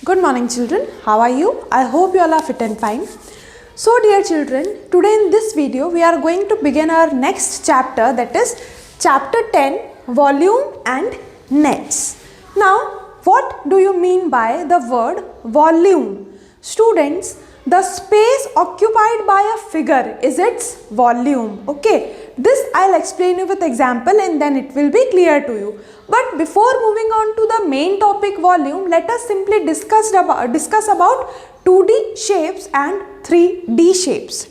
Good morning children, how are you? I hope you all are fit and fine. So dear children, today in this video we are going to begin our next chapter, that is chapter 10, volume and nets. Now what do you mean by the word volume? Students, the space occupied by a figure is its volume. Okay, this I'll explain you with example and then it will be clear to you. But before moving on to the main topic volume, let us simply discuss about 2D shapes and 3D shapes.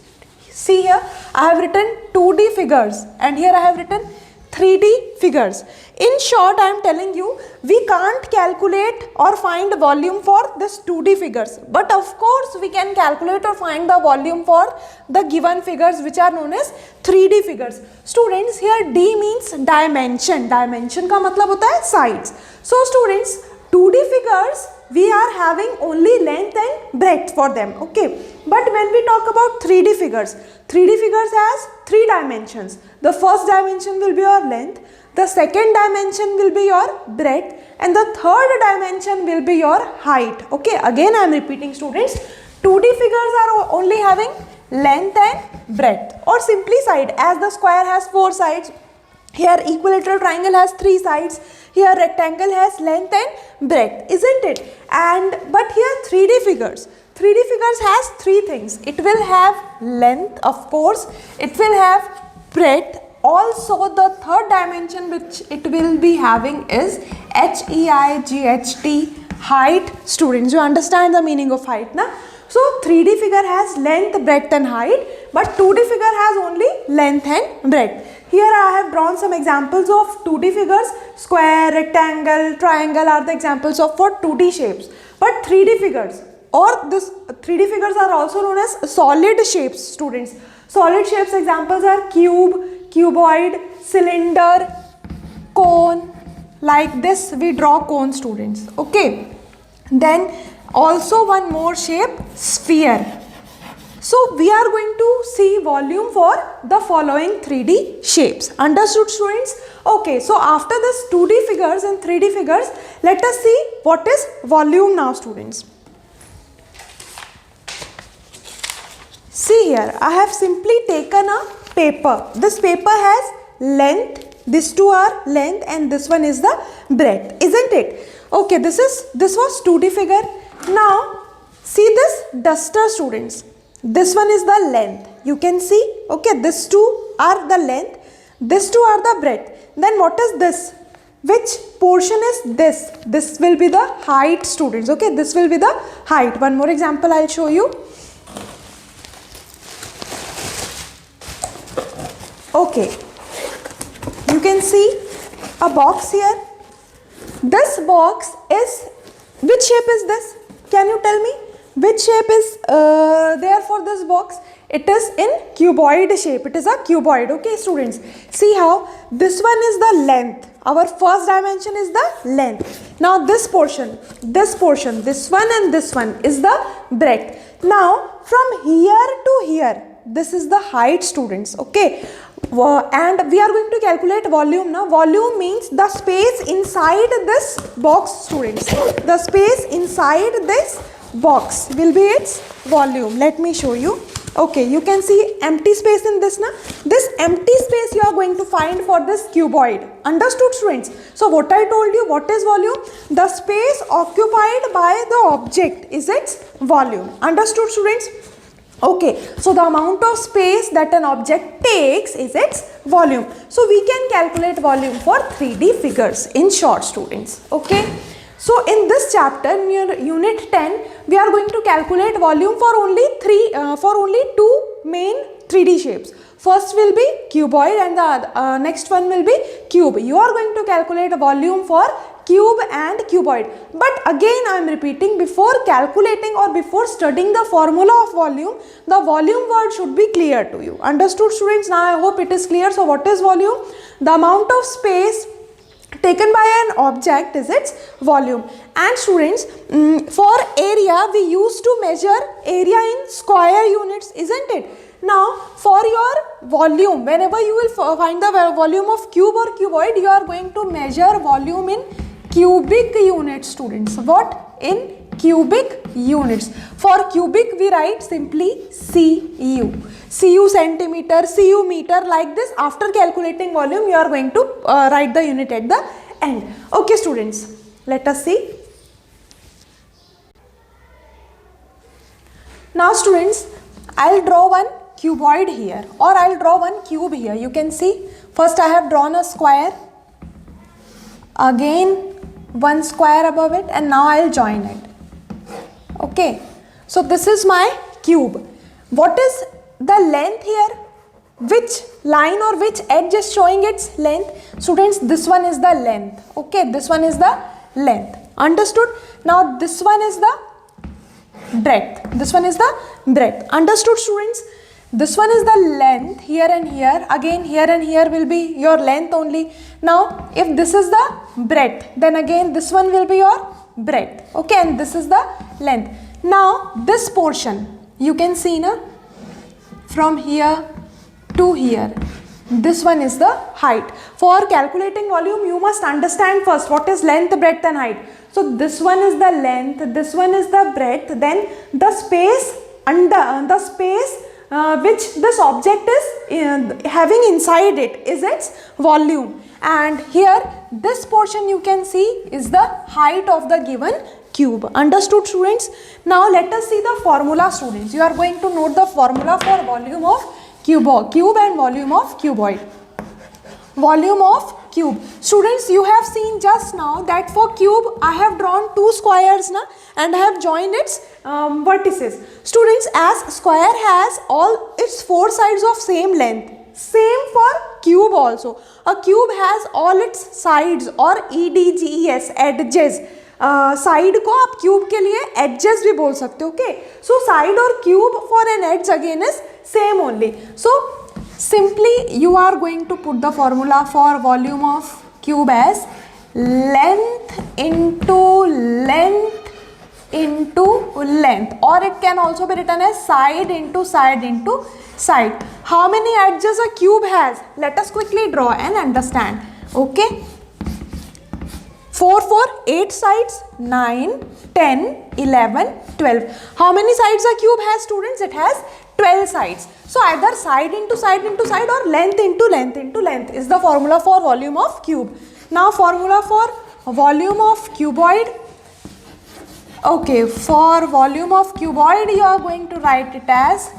See here, I have written 2D figures and here I have written 3D figures. In short, I am telling you, we can't calculate or find volume for this 2D figures. But of course, we can calculate or find the volume for the given figures which are known as 3D figures. Students, here D means dimension. Dimension का मतलब होता है sides. So students, 2D figures, we are having only length and breadth for them. Okay. But when we talk about 3D figures has 3 dimensions. The first dimension will be your length, the second dimension will be your breadth, and the third dimension will be your height. Okay, again I am repeating students, 2D figures are only having length and breadth, or simply side, as the square has 4 sides. Here equilateral triangle has 3 sides. Here rectangle has length and breadth, isn't it? But here 3D figures has 3 things. It will have length, of course. It will have breadth. Also the third dimension which it will be having is height, height. Students, you understand the meaning of height, na? So 3D figure has length, breadth and height, but 2D figure has only length and breadth. Here I have drawn some examples of 2D figures. Square, rectangle, triangle are the examples of for 2D shapes. But 3D figures, or this 3D figures are also known as solid shapes, students. Solid shapes examples are cube, cuboid, cylinder, cone. Like this we draw cone, students. Okay. Then also one more shape, sphere. So we are going to see volume for the following 3D shapes. Understood, students? Okay, so after this 2D figures and 3D figures, let us see what is volume now, students. See here, I have simply taken a paper. This paper has length, these two are length and this one is the breadth, isn't it? Okay, this was 2D figure. Now see this duster, students. This one is the length. You can see, okay, these two are the length, these two are the breadth. Then what is this? Which portion is this? This will be the height, students. Okay, this will be the height. One more example I'll show you. Okay, you can see a box here. This box is, which shape is this? Can you tell me? Which shape is there for this box? It is in cuboid shape. It is a cuboid. Okay, students. See how this one is the length. Our first dimension is the length. Now this portion, this one and this one is the breadth. Now from here to here, this is the height, students. Okay. And we are going to calculate volume now. Volume means the space inside this box, students. The space inside this box will be its volume. Let me show you. Okay, you can see empty space in this, na? This empty space you are going to find for this cuboid. Understood, students? So what I told you, what is volume? The space occupied by the object is its volume. Understood, students? Okay, so the amount of space that an object takes is its volume. So we can calculate volume for 3D figures in short, students. Okay. So in this chapter, in unit 10, we are going to calculate volume for only two main 3D shapes. First will be cuboid and the next one will be cube. You are going to calculate volume for cube and cuboid. But again I am repeating, before calculating or before studying the formula of volume, the volume word should be clear to you. Understood, students? Now I hope it is clear. So what is volume? The amount of space taken by an object is its volume. And students, for area we used to measure area in square units, isn't it? Now for your volume, whenever you will find the volume of cube or cuboid, you are going to measure volume in cubic units, students. What? In cubic units. For cubic we write simply CU. CU centimeter, CU meter, like this. After calculating volume you are going to write the unit at the end. Okay students, let us see. Now students, I'll draw one cuboid here, or I'll draw one cube here. You can see, first I have drawn a square, again one square above it, and now I'll join it. Okay, so this is my cube. What is the length here? Which line or which edge is showing its length? Students, this one is the length. Okay, this one is the length. Understood? Now this one is the breadth. This one is the breadth. Understood students? This one is the length here and here. Again here and here will be your length only. Now if this is the breadth, then again this one will be your breadth. Okay, and this is the length. Now this portion you can see na, from here to here, this one is the height. For calculating volume you must understand first what is length, breadth and height. So this one is the length, this one is the breadth, then the space under the space which this object is having inside it is its volume, and here this portion you can see is the height of the given cube. Understood students? Now let us see the formula students. You are going to note the formula for volume of cube and volume of cuboid. Volume of cube. Students, you have seen just now that for cube I have drawn two squares na, and I have joined its vertices. Students, as square has all its four sides of same length, same for cube also. A cube has all its sides or EDGES, edges. Side को आप cube के लिए edges भी बोल सकते हो. Okay, so side और cube for an edge again is same only. So simply you are going to put the formula for volume of cube as length into length into length, or it can also be written as side into side into side. How many edges a cube has? Let us quickly draw and understand. Okay, 4 4 8 sides, 9 10 11 12. How many sides a cube has students? It has 12 sides. So either side into side into side or length into length into length is the formula for volume of cube. Now formula for volume of cuboid. Okay, for volume of cuboid you are going to write it as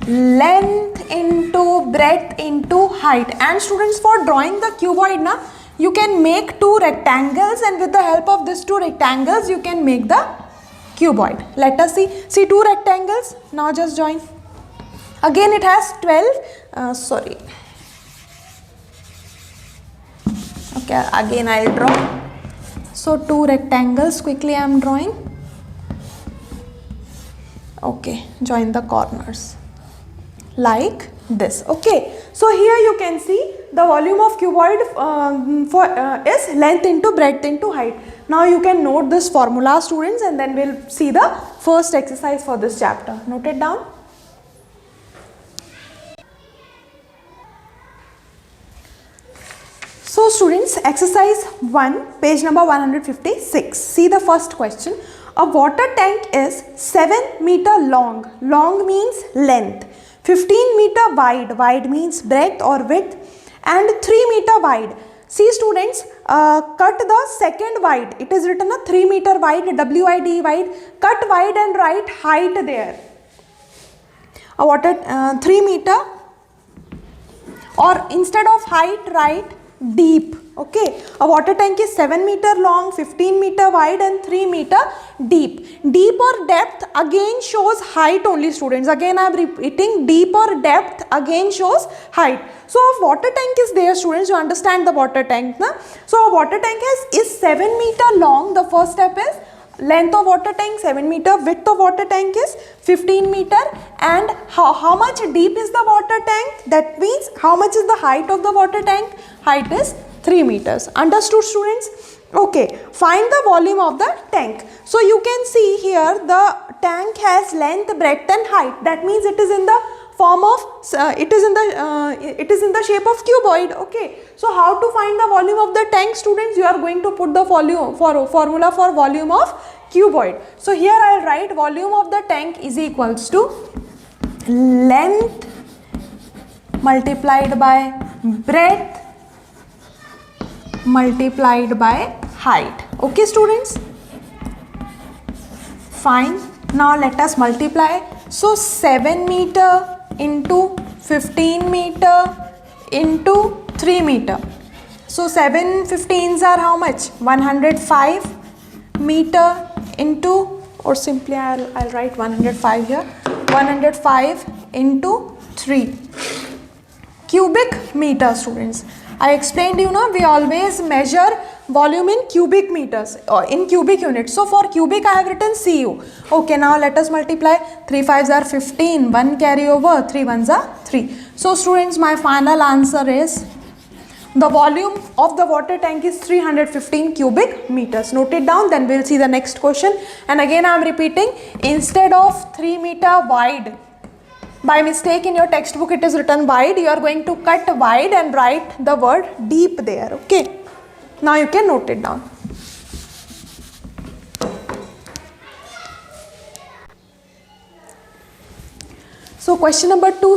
length into breadth into height. And students, for drawing the cuboid na, you can make two rectangles, and with the help of these two rectangles you can make the cuboid. Let us see. See two rectangles. Now just join. Again it has 12. Sorry. Okay, again I will draw. So two rectangles quickly I am drawing. Okay, join the corners like this. Okay, so here you can see the volume of cuboid is length into breadth into height. Now you can note this formula students, and then we'll see the first exercise for this chapter. Note it down. So students, exercise 1, page number 156. See the first question. A water tank is 7 meter long. Long means length. 15 meter wide. Wide means breadth or width. And 3 meter wide. See students, cut the second wide. It is written a 3 meter wide, WID wide. Cut wide and write height there. A water 3 meter, or instead of height write deep. Okay, a water tank is 7 meter long, 15 meter wide and 3 meter deep. Deep or depth again shows height only students. Again I am repeating, deep or depth again shows height. So a water tank is there students, you understand the water tank na? So a water tank is 7 meter long. The first step is length of water tank 7 meter, width of water tank is 15 meter, and how much deep is the water tank? That means how much is the height of the water tank? Height is 3 meters. Understood students? Okay, find the volume of the tank. So you can see here the tank has length, breadth and height. That means it is in the form of it is in the shape of cuboid. Okay, so how to find the volume of the tank, students? You are going to put the formula for volume of cuboid. So here I will write volume of the tank is equals to length multiplied by breadth multiplied by height. Okay, students, fine. Now let us multiply. So 7 meter into 15 meter into 3 meter. So 7 15s are how much? 105 meter into, or simply I'll write 105 here. 105 into 3 cubic meter, students. I explained you know we always measure volume in cubic meters or in cubic units. So for cubic I have written CU. Okay, now let us multiply. 3 5s are 15, 1 carry over, 3 1s are 3. So students, my final answer is the volume of the water tank is 315 cubic meters. Note it down, then we'll see the next question. And again I am repeating, instead of 3 meter wide, by mistake in your textbook it is written wide, you are going to cut wide and write the word deep there. Okay, now you can note it down. So question number 2,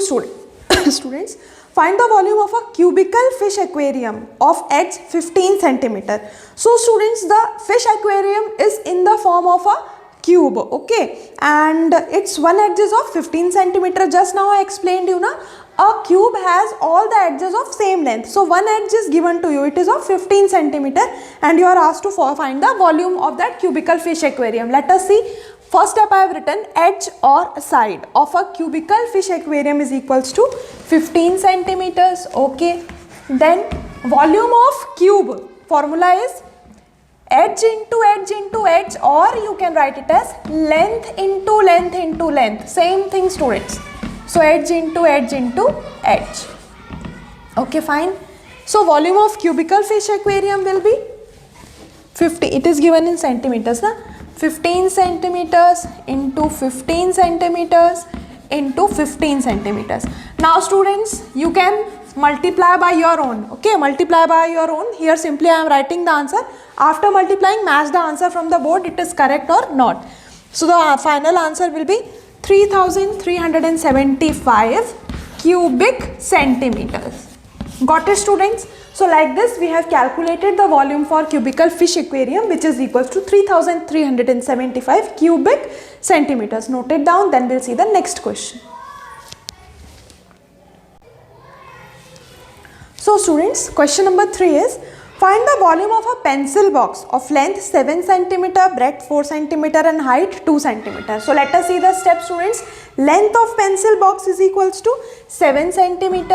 students, find the volume of a cubical fish aquarium of edge 15 centimeter. So students, the fish aquarium is in the form of a cube, okay, and its one edge is of 15 centimeter. Just now I explained you na, a cube has all the edges of same length. So one edge is given to you, it is of 15 centimeter, and you are asked to find the volume of that cubical fish aquarium. Let us see. First step I have written edge or side of a cubical fish aquarium is equals to 15 centimeters. Okay, then volume of cube formula is edge into edge into edge, or you can write it as length into length into length. Same thing, students. So edge into edge into edge. Okay, fine. So volume of cubical fish aquarium will be 50. It is given in centimeters, na? 15 centimeters into 15 centimeters into 15 centimeters. Now students, you can multiply by your own. Okay, multiply by your own. Here simply I am writing the answer. After multiplying, match the answer from the board, it is correct or not. So the final answer will be 3375 cubic centimeters. Got it, students? So like this we have calculated the volume for cubical fish aquarium, which is equals to 3375 cubic centimeters. Note it down, then we'll see the next question. So students, question number 3 is, find the volume of a pencil box of length 7 cm, breadth 4 cm and height 2 cm. So let us see the steps, students. Length of pencil box is equals to 7 cm,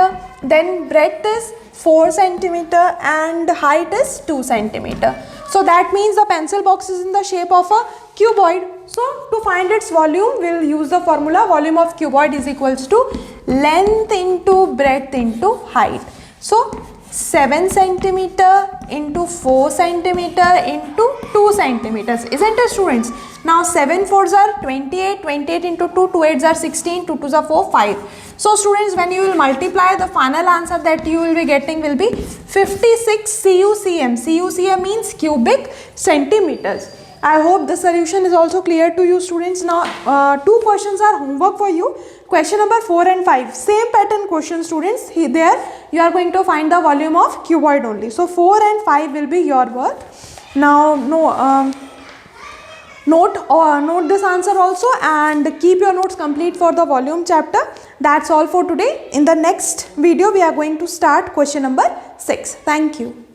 then breadth is 4 cm and height is 2 cm. So that means the pencil box is in the shape of a cuboid. So to find its volume, we will use the formula volume of cuboid is equals to length into breadth into height. So 7 centimeter into 4 centimeter into 2 centimeters, isn't it, students? Now 7 4s are 28, 28 into 2, 2 8s are 16, 2 2s are 4, 5. So students, when you will multiply, the final answer that you will be getting will be 56 CUCM. CUCM means cubic centimeters. I hope the solution is also clear to you, students. Now 2 questions are homework for you. Question number 4 and 5, same pattern question, students. There you are going to find the volume of cuboid only. So 4 and 5 will be your work. Now note this answer also and keep your notes complete for the volume chapter. That's all for today. In the next video we are going to start question number 6. Thank you.